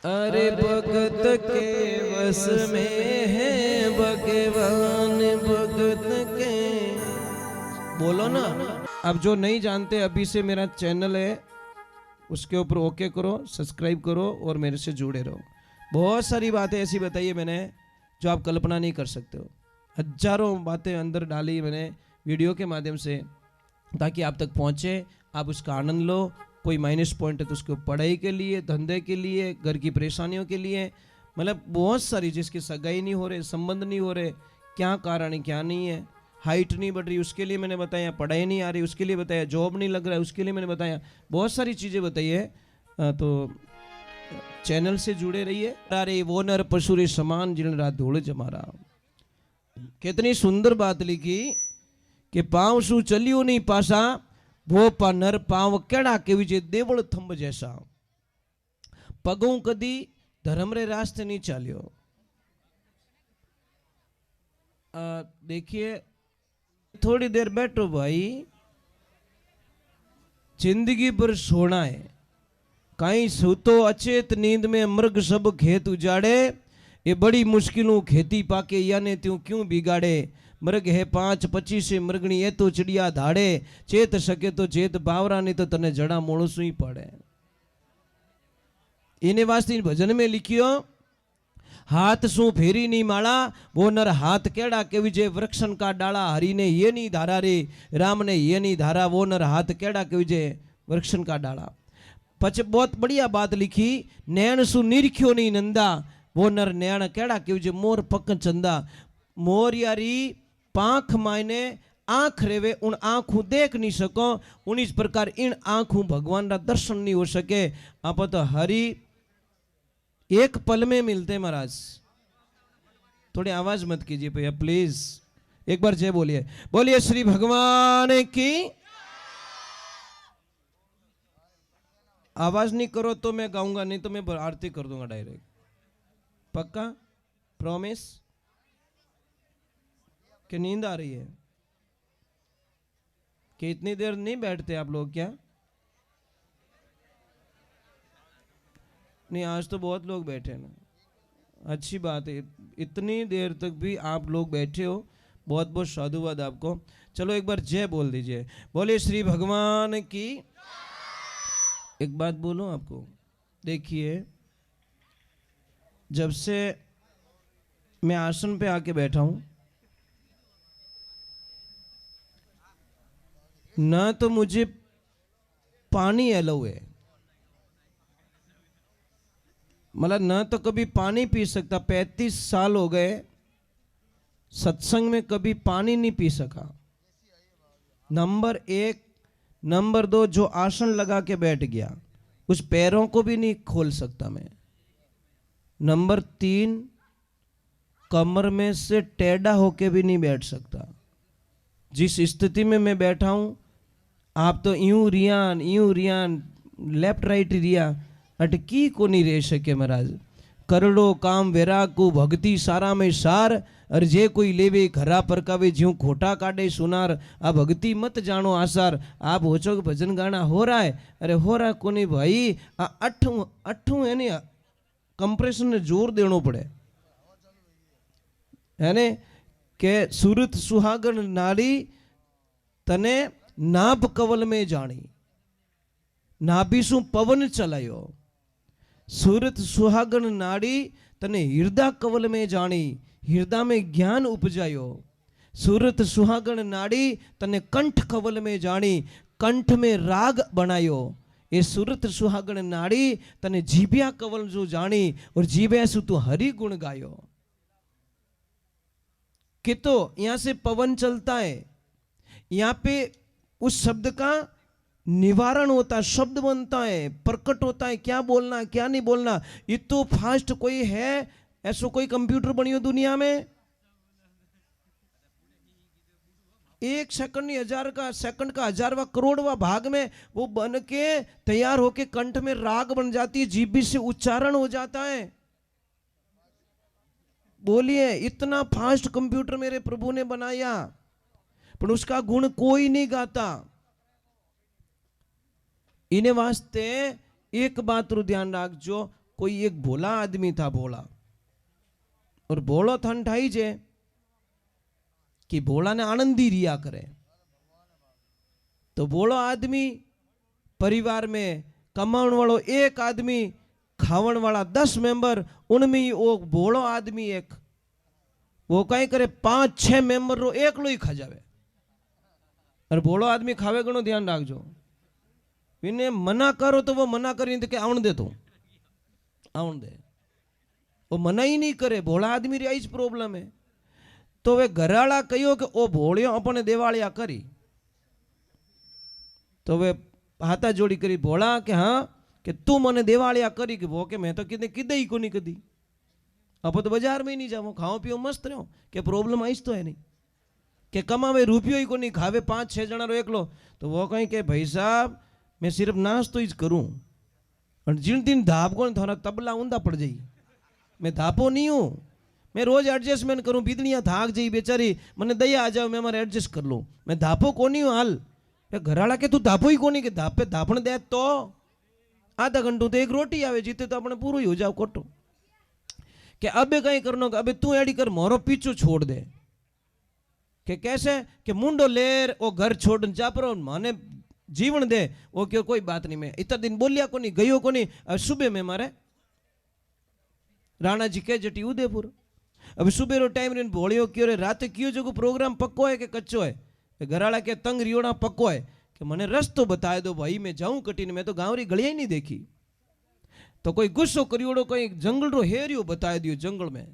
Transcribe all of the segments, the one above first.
अरे भगत के वश में है भगवान भगत के। बोलो ना। अब जो नहीं जानते अभी से मेरा चैनल है उसके ऊपर ओके करो, सब्सक्राइब करो और मेरे से जुड़े रहो। बहुत सारी बातें ऐसी बताई है मैंने जो आप कल्पना नहीं कर सकते हो। हजारों बातें अंदर डाली मैंने वीडियो के माध्यम से ताकि आप तक पहुंचे, आप उसका आनंद लो। कोई माइनस पॉइंट है तो उसको पढ़ाई के लिए, धंधे के लिए, घर की परेशानियों के लिए, मतलब बहुत सारी, जिसकी सगाई नहीं हो रहे, संबंध नहीं हो रहे, क्या कारण है क्या नहीं है, हाइट नहीं बढ़ रही उसके लिए मैंने बताया, पढ़ाई नहीं आ रही उसके लिए बताया, जॉब नहीं लग रहा है उसके लिए मैंने बताया, बहुत सारी चीज़ें बताई है। तो चैनल से जुड़े रहिए। अरे वो नर पशुरे समान जिन रात धूल जमारा। कितनी सुंदर बात लिखी कि पांव शू चलियो नहीं पासा वो पा नर पांव केड़ा के विजय देवल थंब जैसा। पगों कदी धर्म रे रास्ते नहीं चालियो। देखिए थोड़ी देर बैठो भाई, जिंदगी भर सोना है। कहीं सुतो अचेत नींद में मृग सब खेत उजाड़े। ये बड़ी मुश्किलों खेती पाके याने त्यों क्यों बिगाड़े। मृग है 5-25 से मृगणी ये तो चिड़िया धाड़े। चेत सके तो चेत बावरा नहीं तो तने जड़ा मोणसू ही पड़े। इन्हें वास्ते भजन में लिखियो, हाथ सू फेरी नहीं माला वो नर हाथ केड़ा के विजय वृक्षण का डाला। हरि ने ये नहीं धारा रे, राम ने ये नहीं धारा, वो नर हाथ केड़ा के विजय वृक्षण का डाला। पछ बहुत बढ़िया बात लिखी, नैन सु निरख्यो नहीं नंदा वो नर नैन केड़ा के विजय मोर पक चंदा। मोर यारी पांख मायने आंख रेवे, उन आंखों देख नहीं सको, उन इस प्रकार इन आंखों भगवान का दर्शन नहीं हो सके। आप तो हरि एक पल में मिलते महाराज। थोड़ी आवाज मत कीजिए भैया प्लीज, एक बार जय बोलिए। बोलिए श्री भगवान की। आवाज नहीं करो तो मैं गाऊंगा, नहीं तो मैं आरती कर दूंगा डायरेक्ट। पक्का प्रॉमिस? कि नींद आ रही है? कि इतनी देर नहीं बैठते आप लोग क्या? नहीं आज तो बहुत लोग बैठे ना, अच्छी बात है। इतनी देर तक भी आप लोग बैठे हो, बहुत बहुत साधुवाद आपको। चलो एक बार जय बोल दीजिए। बोलिए श्री भगवान की। एक बात बोलूं आपको, देखिए जब से मैं आसन पे आके बैठा हूं ना तो मुझे पानी अलाउ है, मतलब न तो कभी पानी पी सकता। 35 साल हो गए सत्संग में कभी पानी नहीं पी सका। नंबर 1। नंबर 2, जो आसन लगा के बैठ गया उस पैरों को भी नहीं खोल सकता मैं। नंबर 3, कमर में से टेढ़ा होके भी नहीं बैठ सकता। जिस स्थिति में मैं बैठा हूं, आप तो यूं रियान लेफ्ट राइट रिया अटकी को नहीं रह सके महाराज। करड़ो काम वैरागु भक्ति सारा में सार, और जे कोई लेवे घरा परकावे ज्यों खोटा काटे सुनार। आ भक्ति मत जानो आसार। आप होचो कि भजन गाना हो रहा है, अरे हो रहा को नहीं भाई। आ अठू है नहीं, कंप्रेशन ने जोर देनो पड़े है ने। के सूरत सुहागन नारी तने नाभ कवल में जानी, नाभि सु पवन चलायो। सूरत सुहागन नाड़ी तने हृदय कवल में जानी, हृदय में ज्ञान उपजायो। सूरत सुहागन नाड़ी तने कंठ कवल में जानी, कंठ में राग बनायो। ये सूरत सुहागन नाड़ी तने जीभ्या कवल जो जानी, और जीभ्या सु तू हरि गुण गायो। कि तो यहां से पवन चलता है, यहां पे उस शब्द का निवारण होता है, शब्द बनता है, प्रकट होता है, क्या बोलना है क्या नहीं बोलना। ये तो फास्ट कोई है ऐसा, कोई कंप्यूटर बनी हो दुनिया में? 1 सेकंड नहीं, 1000 का सेकंड का 1000वां करोड़वा भाग में वो बन के तैयार होके कंठ में राग बन जाती है, जीभ से उच्चारण हो जाता है। बोलिए इतना फास्ट कंप्यूटर मेरे प्रभु ने बनाया, पर उसका गुण कोई नहीं गाता। इन्हें वास्ते एक बात रू ध्यान रखजो, कोई एक भोला आदमी था, भोला, और भोलो थन ठाई जे कि भोला ने आनंदी रिया करे। तो भोलो आदमी परिवार में कमाने वालों एक आदमी, खावन वाला 10 मेंबर, उनमें वो भोलो आदमी एक, वो कई करे 5-6 मेंबर रो एकलो ही खा जावे। और भोलो आदमी खावे घणो ध्यान रखजो, इन्हें मना करो तो वो मना करी के आवन दे, तो आवन दे, वो मना ही नहीं करे। भोला आदमी री आई प्रॉब्लम है। तो वे घराला कहो कि ओ भोलियो अपने देवालिया करी, तो वे हाथा जोड़ी करी भोला के हाँ कि तू मने देवालिया करी, कि वो के मैं तो कितने किदे ही को नहीं कदी, अब तो बाजार में ही नहीं जाओ, खाओ पियो मस्त रहो, के प्रॉब्लम आईस तो है नहीं, के कमावे रुपयो ही को नहीं, खावे 5-6 जना रो एकलो। तो वो कहीं के भाई साहब मैं सिर्फ नाश्तो ही करूं, और जिन दिन धाप को थोड़ा तबला ऊंधा पड़ जाई, मैं धापो नहीं हूं, मैं रोज एडजस्टमेंट करूं, बीतनिया थाक जाई बेचारी, मैंने दया आ जाओ, मैं मारे एडजस्ट कर लूं, मैं धापो को नहीं हूं। हाल घराला के तू धापो ही को नहीं, के धापे धापण दे तो आधा घंटो तो एक रोटी आवे, जीते तो अपने पूरो ही हो जाओ कोटो, कि अबे कहीं करनो, अबे तू एडी कर, मोरो पीछू छोड़ दे, कि कैसे कि मुंडो लेर वो घर छोड़ जा पर माने जीवन दे। वो क्यों कोई बात नहीं, मैं इतना दिन बोलिया को नहीं, गयो को नहीं। अब सुबह में मारे राणा जी के जटी उदयपुर, अब सुबह रो टाइम रे भोलियो क्यों रे रात क्यों जो प्रोग्राम पक्को है कि कच्चो है, घराला के तंग रियोड़ा पक्को है, कि मैंने रस्तो बता दो भाई, मैं जाऊं कटीन, मैं तो गाँव री गलियां ही नहीं देखी। तो कोई गुस्सो करियोड़ो, कोई जंगल रो हेरियो बता दियो, जंगल में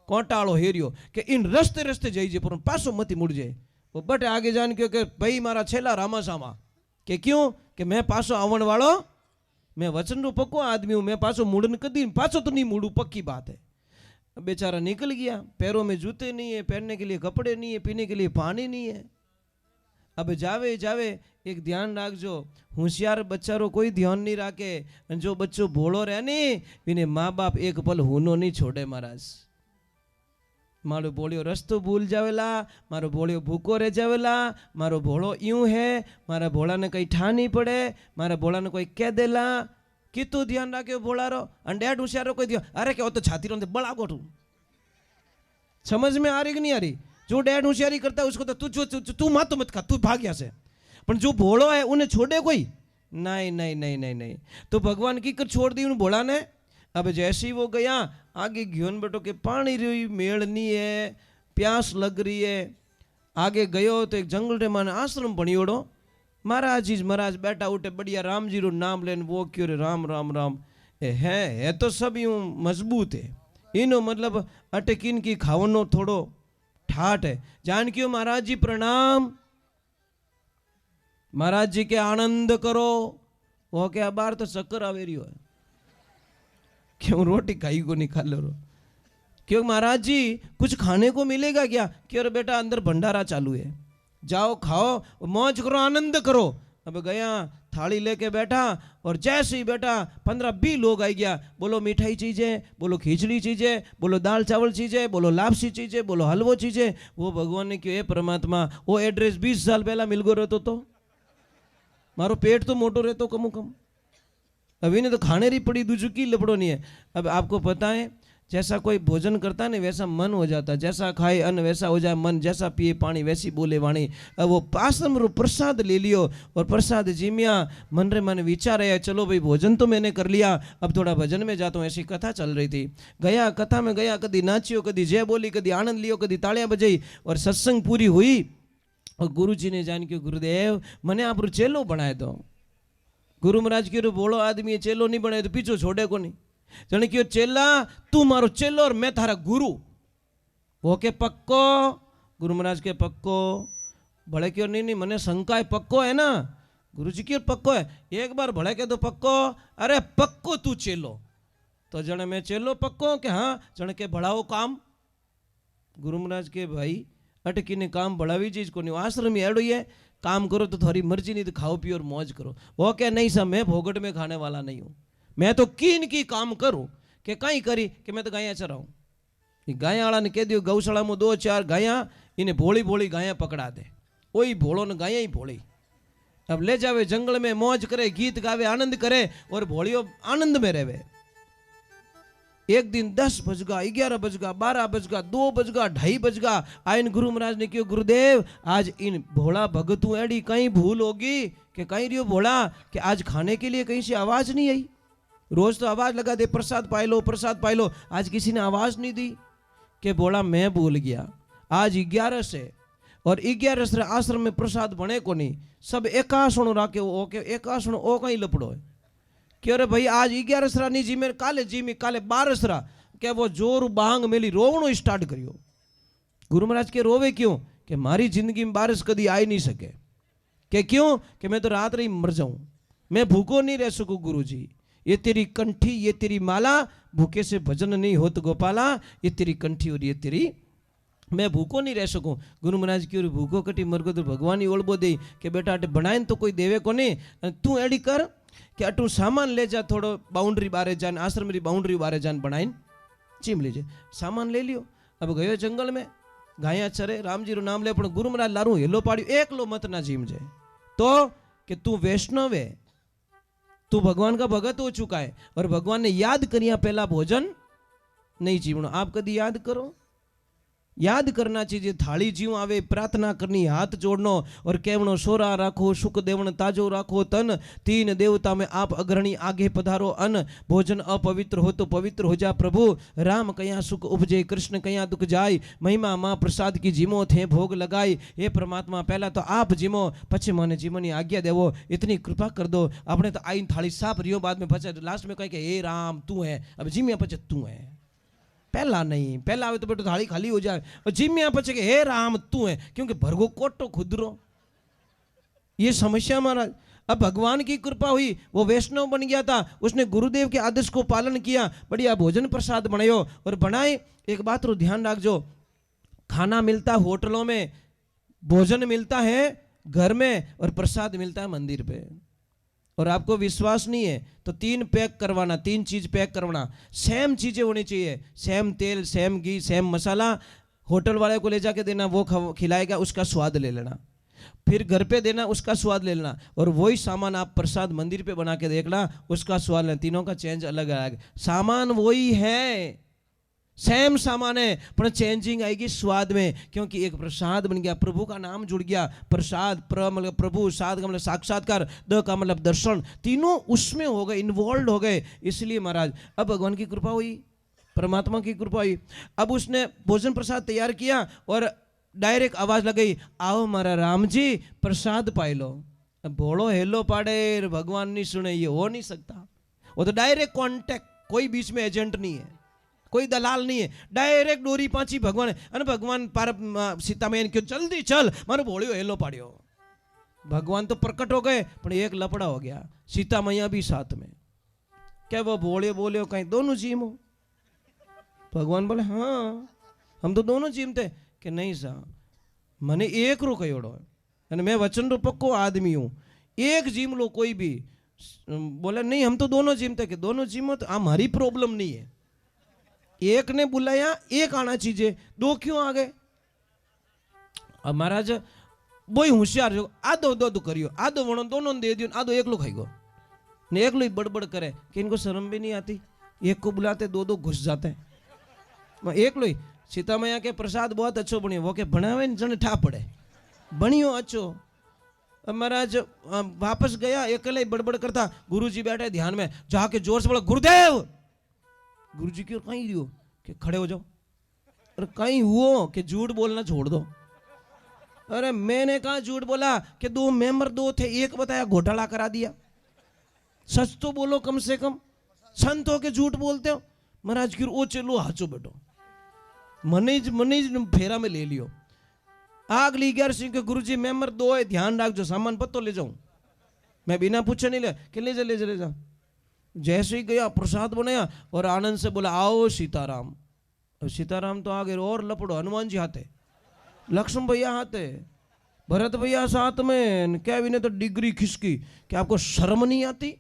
कोटाड़ो हेरियो, कि इन रस्ते रस्ते जाइए पर पासो मती मुड़ जाए। वो बट आगे जान क्यों कि भाई मारा छेला रामा सामा, कि क्यों कि मैं पासो आवन वालो, मैं वचन रो पक्को आदमी हूं, मैं पासो मुड़न कदी पासो तो नहीं मुड़ू, पक्की बात है। बेचारा निकल गया, पैरों में जूते नहीं है, पहनने के लिए कपड़े नहीं है, पीने के लिए पानी नहीं है। अब जावे जावे एक ध्यान रखजो, होशियार बच्चा रो कोई ध्यान नहीं रखे, जो बच्चो भोलो रहे नहीं, इन्हें माँ बाप एक पल होनो नहीं छोड़े महाराज। मारो भोलियो रस्तो भूल जावेला, मारो भोलियो भूखो रह जावेला, मारो भोलो यूं है, मारा भोला ने कहीं ठा नहीं पड़े, मारा भोला ने कोई कह देला, कितु ध्यान रखे भोला रो, अंडेट होशियारो कोई ध्यान, अरे क्या तो छाती रो बड़ा गोठू, समझ में आ रही कि नहीं आ रही? जो डैड होशियारी करता है उसको तो तू मत मत खा, तू भाग यहाँ से, पर जो भोलो है उन्हें छोड़े कोई नहीं नहीं नहीं नहीं नहीं। तो भगवान की कर छोड़ दी उन भोला ने। अब जैसे ही वो गया आगे घियोन बेटो के पानी रही मेड़ नहीं है, प्यास लग रही है, आगे गयो तो एक जंगल रे माने आश्रम बनियोड़ो, महाराज जी महाराज बैठा उठे बढ़िया राम जी रो नाम लेन, वो क्यों रे राम राम राम है तो सब यूं मजबूत है, इनो मतलब अटकिन की खावनो थोड़ो ठाठ है। जान क्यों महाराज जी प्रणाम, महाराज जी के आनंद करो, वो क्या बार तो चक्कर आवे रही है, क्यों रोटी खाई को नहीं खा लो, क्यों महाराज जी कुछ खाने को मिलेगा क्या? क्यों रे बेटा अंदर भंडारा चालू है, जाओ खाओ मौज करो आनंद करो। अब गया थाली लेके बैठा और जैसे ही बैठा 15-20 लोग आ गया, बोलो मिठाई चीजें, बोलो खिचड़ी चीजें, बोलो दाल चावल चीजें, बोलो लापसी चीजें, बोलो हलवो चीजें। वो भगवान ने क्यों, परमात्मा वो एड्रेस 20 साल पहला मिल गो रहतो तो मारो पेट तो मोटो रहतो कम कम, अभी ने तो खाने री पड़ी दूजुकी लपड़ो नहीं है। अब आपको पता है जैसा कोई भोजन करता है ना वैसा मन हो जाता है, जैसा खाए अन्न वैसा हो जाए मन, जैसा पिए पानी वैसी बोले वाणी। अब वो आश्रम रो प्रसाद ले लियो और प्रसाद जिमिया, मन रे मन विचार है चलो भाई भोजन तो मैंने कर लिया, अब थोड़ा भजन में जाता हूँ। ऐसी कथा चल रही थी, गया कथा में गया, कभी नाचियो, कभी जय बोली, कभी आनंद लियो, कभी तालियां बजाई और सत्संग पूरी हुई। और गुरु जी ने जान के गुरुदेव मने आप चेलो बनाए दो। गुरु महाराज क्यों बोलो आदमी चेलो नहीं बनाए तो पीछो छोड़े को नहीं, जने क्यों चेला तू मारो चेलो और मैं थारा गुरु। वो के पक्को, गुरु महाराज के पक्को, भले क्यों नहीं मने शंका है, पक्को है ना? गुरु जी क्यों पक्को है? एक बार भले के तो पक्को, अरे पक्को तू चेलो। तो जने मैं चेलो पक्को के हाँ, जने के बढ़ाओ काम। गुरु महाराज के भाई अटकी ने काम बढ़ावी चीज को नहीं, आश्रम ही एड़ो है, काम करो तो थोड़ी मर्जी, नहीं तो खाओ पियो और मौज करो। वो क्या नहीं सब, मैं भोगट में खाने वाला नहीं हूँ, मैं तो कीन की काम करूं कि कहीं करी कि मैं तो गाया चराऊं। गाया वाला ने कह दियो गौशाला में 2-4 गाया, इन्हें भोली भोली गाया पकड़ा दे, वही भोलो ने गाया ही भोली। अब ले जावे जंगल में मौज करे, गीत गावे, आनंद करे और भोलियो आनंद में रहे। एक दिन 10 बज गया, 11 बज गया, 12 बज गया, 2 बज गया, 2:30 बज गया। आइन गुरु महाराज ने कहो गुरुदेव आज इन भोला भगतू एडी कहीं भूल होगी कि कहीं रियो भोला कि आज खाने के लिए कहीं से आवाज नहीं आई। रोज तो आवाज लगा दे प्रसाद पाई लो प्रसाद पाई लो, आज किसी ने आवाज नहीं दी। कि बोला मैं भूल गया आज 11 से और 11 से आश्रम में प्रसाद बने को नहीं, सब एकासणो राखे ओके एकासणो ओ कहीं लपड़ो है कि अरे भाई आज 11 सरा नहीं जी मेरे काले जी में काले 12 सरा क्या वो जोर बांग मेली रोवणो स्टार्ट करियो। गुरु महाराज के रोवे क्यों कि मारी जिंदगी में बारिश कभी आई नहीं सके कि क्यों कि मैं तो रात रही मर जाऊं, मैं भूखो नहीं रह सकूं। गुरु जी ये तेरी कंठी ये तेरी माला भूखे से भजन नहीं होत गोपाला, ये तेरी कंठी और ये तेरी मैं भूखो नहीं रह सकूं। गुरु महाराज की भूखो कटी मरगो तो भगवान ही ओळबो दे कि बेटा अटे बनाए तो कोई देवे को नहीं, तू एडी कर कि अटू सामान ले जा थोड़ो बाउंड्री बारे जान आश्रम री बाउंड्री बारे जान बनाइन चीम लीजिए। सामान ले लियो। अब गयो जंगल में गाया चरे राम जी रो नाम ले, पण गुरु महाराज लारू हेलो पाड़ियो एकलो मत ना जीम जाए तो कि तू वैष्णव है, तू भगवान का भगत हो चुका है और भगवान ने याद करिया पहला भोजन नहीं जीवनो। आप कभी याद करो, याद करना चाहिए। थाली जीव आवे प्रार्थना करनी हाथ जोड़नो और कहवनो सोरा राखो सुख देवण ताजो राखो तन, 3 देवता में आप अग्रणी आगे पधारो अन, भोजन अपवित्र हो तो पवित्र हो जा प्रभु, राम कया सुख उपजे कृष्ण कया दुख जाय, महिमा माँ प्रसाद की जीमो थे भोग लगाई। हे परमात्मा पहला तो आप जीमो पछे मने जीवनी आज्ञा देवो, इतनी कृपा कर दो। अपने तो आई थाली साफ रियो बाद में पचे लास्ट में कहे कि हे राम तू है, अब जीमिया पचे तू है, पहला नहीं पहला आवे तो बेटो थाली खाली हो जाए और जिम्या पचे के हे राम तू है, क्योंकि भरगो कोटो खुदरो ये समस्या महाराज। अब भगवान की कृपा हुई वो वैष्णव बन गया था, उसने गुरुदेव के आदेश को पालन किया, बढ़िया भोजन प्रसाद बनायो और बनाए। एक बात रो ध्यान रखजो, खाना मिलता होटलों में, भोजन मिलता है घर में और प्रसाद मिलता है मंदिर पे। और आपको विश्वास नहीं है तो 3 पैक करवाना, 3 चीज पैक करवाना, सेम चीजें होनी चाहिए, सेम तेल सेम घी सेम मसाला। होटल वाले को ले जाके देना, वो खिलाएगा, उसका स्वाद ले लेना, फिर घर पे देना उसका स्वाद ले लेना, और वही सामान आप प्रसाद मंदिर पे बना के देखना उसका स्वाद लेना, तीनों का चेंज अलग अलग। सामान वही है, सेम सामान है पर चेंजिंग आएगी स्वाद में, क्योंकि एक प्रसाद बन गया, प्रभु का नाम जुड़ गया। प्रसाद प्र मतलब प्रभु, साध का मतलब साक्षात्कार, द का मतलब दर्शन, तीनों उसमें हो गए, इन्वॉल्व हो गए। इसलिए महाराज अब भगवान की कृपा हुई, परमात्मा की कृपा हुई। अब उसने भोजन प्रसाद तैयार किया और डायरेक्ट आवाज लगाई, आओ मारा राम जी प्रसाद पाई लो। अब भोलो हेलो पाड़े भगवान नहीं सुने, ये हो नहीं सकता। वो तो डायरेक्ट कॉन्टेक्ट, कोई बीच में एजेंट नहीं है, कोई दलाल नहीं है, डायरेक्ट डोरी पाची भगवान है। भगवान पार सीता मैया ने क्यों जल्दी चल मारो भोलियो हेलो पाड़ियो। भगवान तो प्रकट हो गए पर एक लपड़ा हो गया, सीता मैया भी साथ में। क्या वो भोले बोले कहीं दोनों जीम हो? भगवान बोले हाँ हम तो दोनों जीम थे। कि नहीं सा मने एक रो कयोड़ो है, मैं वचन रो पक्को आदमी हूँ, एक जीम लो कोई भी। बोले नहीं हम तो दोनों जीम थे। कि दोनों जीमो तो हमारी प्रॉब्लम नहीं है, एक ने बुलाया एक आना चाहिए, 2 क्यों आ गए? अब महाराज वो ही होशियार जो आधो दो करियो, आधो वणो दोनों दे दियो, आधो एकलो खाइगो ने एकलो ही बड़बड़ करे कि इनको शर्म भी नहीं आती, एक को बुलाते 2 घुस जाते हैं। एकलो ही सीता मैया के प्रसाद बहुत अच्छो बनियो, वो के बनावे जने ठा पड़े बनियो अच्छो। अब महाराज वापस गया, अकेले बड़बड़ करता, गुरुजी बैठे ध्यान में, जाके जोर से बोला गुरुदेव। गुरुजी क्यों कहीं रियो? कि खड़े हो जाओ। अरे कहीं हुओ कि झूठ बोलना छोड़ दो। अरे मैंने कहा झूठ बोला कि 2 मेंबर 2 थे, एक बताया घोटाला करा दिया। सच तो बोलो कम से कम, संत हो के झूठ बोलते हो। महाराज की ओ चलो हाचो बेटो, मनीज फेरा में ले लियो। आग ली 11 सिंह के गुरुजी मेंबर 2 है, ध्यान रख जो सामान पत्तो ले जाऊं, मैं बिना पूछे नहीं ले कि ले जा। जैसे ही गया प्रसाद बनाया और आनंद से बोला आओ सीताराम। अब सीताराम तो आ गए और लपड़ो, हनुमान जी हाथे, लक्ष्मण भैया हाथे, भरत भैया साथ में। क्या भी ने तो डिग्री खिसकी कि आपको शर्म नहीं आती?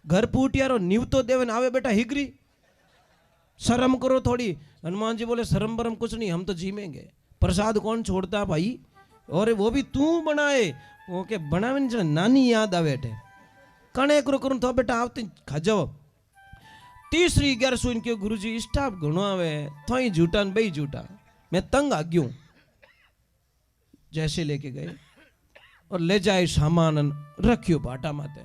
घर पूटियारो नीव तो देवे आवे बेटा हिगरी, शर्म करो थोड़ी। हनुमान जी बोले शर्म बरम कुछ नहीं, हम तो जीमेंगे, प्रसाद कौन छोड़ता भाई, और वो भी तू बनाए। वो के बनावे नहीं, नानी याद आवे टे कणे करो करूँ तो बेटा आवती खा जाओ। तीसरी 1100 इनके गुरुजी स्टाफ घणो आवे थोई झूठा न बई झूठा मैं तंग आ गयो जैसे लेके गए और ले जाए सामान रखियो भाटा माते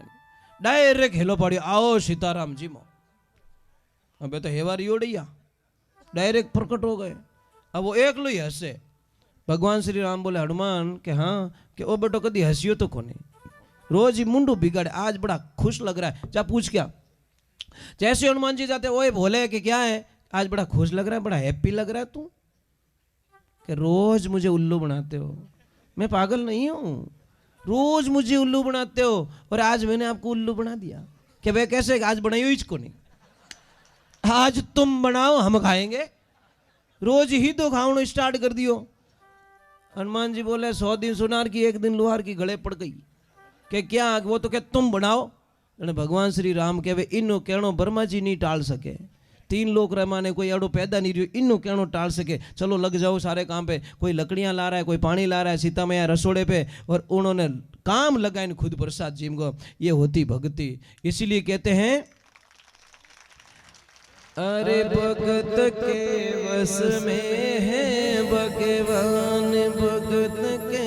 डायरेक्ट हेलो पड़ियो आओ सीताराम जी मो अबे तो हेवारी ओडिया डायरेक्ट प्रकट हो गए अब वो एकलो ही हंसे भगवान श्री राम बोले हनुमान के हाँ कि ओ बेटो कदी हंसियो तो कोने रोज ही मुंडू बिगाड़े आज बड़ा खुश लग रहा है जा पूछ क्या जैसे हनुमान जी जाते ओए बोले कि क्या है आज बड़ा खुश लग रहा है बड़ा हैप्पी लग रहा है तू कि रोज मुझे उल्लू बनाते हो मैं पागल नहीं हूं रोज मुझे उल्लू बनाते हो और आज मैंने आपको उल्लू बना दिया कि वे कैसे आज बनाई हुई इसको नहीं आज तुम बनाओ हम खाएंगे रोज ही तो खाओ स्टार्ट कर दियो हनुमान जी बोले 100 दिन सुनार की 1 दिन लोहार की गले पड़ गई कि क्या वो तो क्या तुम बनाओ भगवान श्री राम कहवे इनो कहणो ब्रह्मा जी नहीं टाल सके 3 लोग रमाने कोई अड़ो पैदा नहीं रही इनो कहणो टाल सके चलो लग जाओ सारे काम पे कोई लकड़ियां ला रहा है कोई पानी ला रहा है सीता मैया रसोड़े पे और उन्होंने काम लगाए खुद प्रसाद जी को ये होती भक्ति इसीलिए कहते हैं अरे भगत के वस में है भगवान भगत के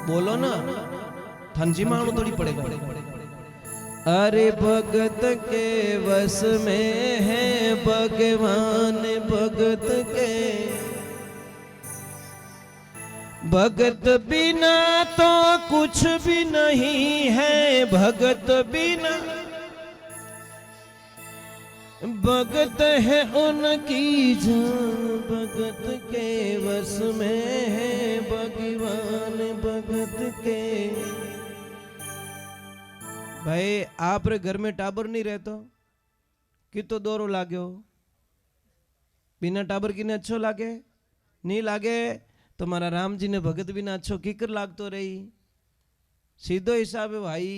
बोलो ना थनजी मानो थोड़ी पड़ेगा अरे भगत के वस में है भगवान भगत के भगत बिना तो कुछ भी नहीं है भगत बिना भगत है उनकी जान भगत के वस में है भगवान भगत के भाई आप रे घर में टाबर नहीं रहतो कि तो दौरो लाग्यो बिना टाबर की ने अच्छो लागे नहीं लागे तो मारा राम जी ने भगत बिना अच्छो कीकर लागतो रही सीधो हिसाब है भाई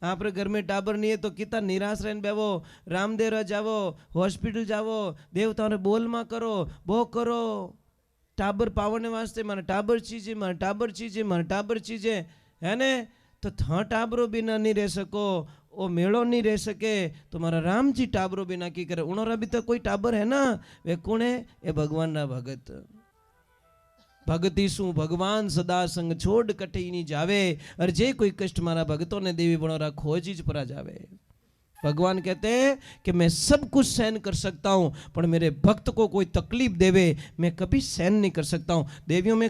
आप रे घर में टाबर नहीं है तो कितना निराश रहने बेवो रामदेव जावो हॉस्पिटल जावो देवताओं ने बोल मा करो वो करो टाबर पावने वास्ते मारा टाबर चीजे मारा टाबर चीजे मारा टाबर चीजे है ने तो था टाबरो बिना नहीं रह सको वो मेड़ो नहीं रह सके तो मारा राम जी टाबरो बिना की करे उनोरा भी तो कोई टाबर है ना वे कौन है ये भगवान ना भगत भगती सु भगवान सदा संग छोड़ कटे नहीं जावे और जे कोई कष्ट मारा भगतों ने देवी बनोरा खोजी ज परा जावे भगवान कहते हैं कि मैं सब कुछ सहन कर सकता हूं पर मेरे भक्त को कोई तकलीफ देवे मैं कभी सहन नहीं कर सकता हूं देवियों में